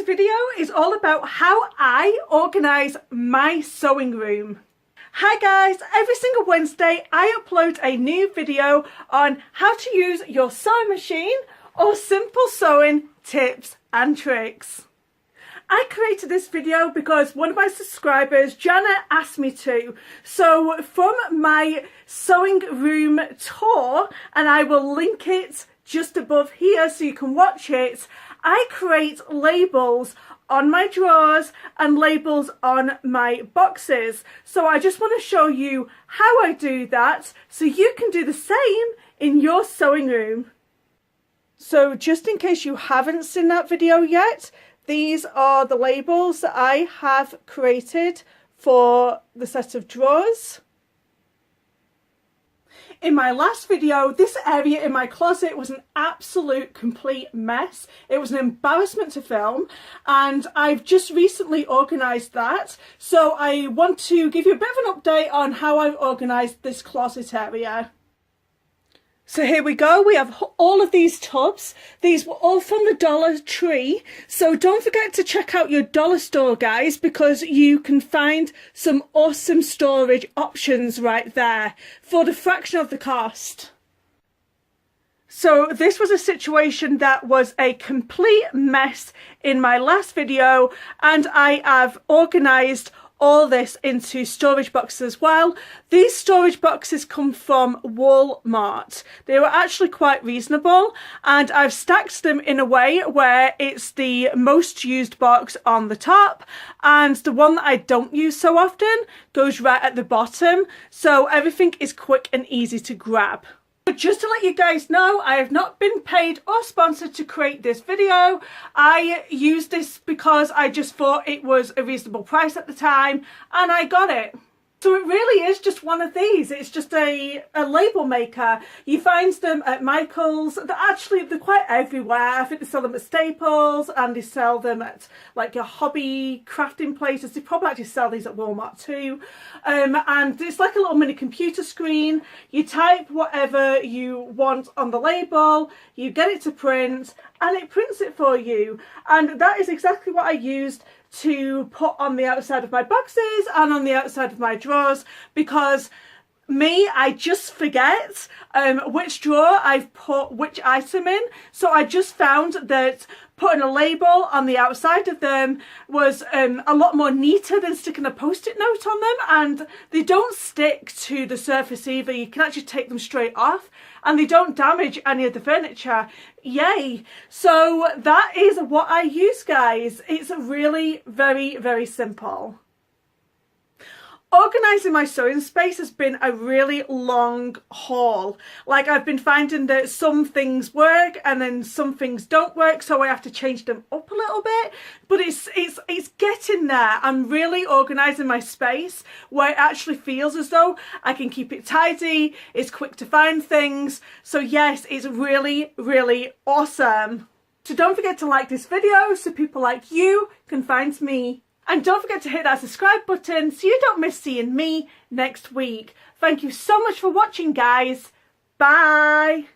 video is all about how I organise my sewing room. Hi guys, every single Wednesday I upload a new video on how to use your sewing machine or simple sewing tips and tricks. I created this video because one of my subscribers, Jana, asked me to. So from my sewing room tour, and I will link it just above here so you can watch it, I create labels on my drawers and labels on my boxes. So I just want to show you how I do that so you can do the same in your sewing room. So just in case you haven't seen that video yet, these are the labels that I have created for the set of drawers. In my last video, this area in my closet was an absolute complete mess. It was an embarrassment to film, and I've just recently organised that. So I want to give you a bit of an update on how I've organised this closet area. So here we go, we have all of these tubs. These were all from the Dollar Tree. So don't forget to check out your dollar store, guys, because you can find some awesome storage options right there for the fraction of the cost. So this was a situation that was a complete mess in my last video, and I have organised all this into storage boxes as well. These storage boxes come from Walmart. They were actually quite reasonable, and I've stacked them in a way where it's the most used box on the top, and the one that I don't use so often goes right at the bottom, so everything is quick and easy to grab. But just to let you guys know, I have not been paid or sponsored to create this video. I used this because I just thought it was a reasonable price at the time, and I got it. So it really is just one of these. It's just a label maker. You find them at Michael's. They're quite everywhere. I think they sell them at Staples, and they sell them at like your hobby crafting places. They probably actually sell these at Walmart too. And it's like a little mini computer screen. You type whatever you want on the label, you get it to print, and it prints it for you. And that is exactly what I used to put on the outside of my boxes and on the outside of my drawers, because I just forget which drawer I've put which item in. So I just found that putting a label on the outside of them was a lot more neater than sticking a post-it note on them, and they don't stick to the surface either. You can actually take them straight off, and they don't damage any of the furniture. Yay! So that is what I use, guys. It's really very, very simple. Organising my sewing space has been a really long haul. Like, I've been finding that some things work and then some things don't work, so I have to change them up a little bit. But it's getting there. I'm really organising my space where it actually feels as though I can keep it tidy, it's quick to find things. So yes, it's really, really awesome. So don't forget to like this video so people like you can find me. And don't forget to hit that subscribe button so you don't miss seeing me next week. Thank you so much for watching, guys. Bye.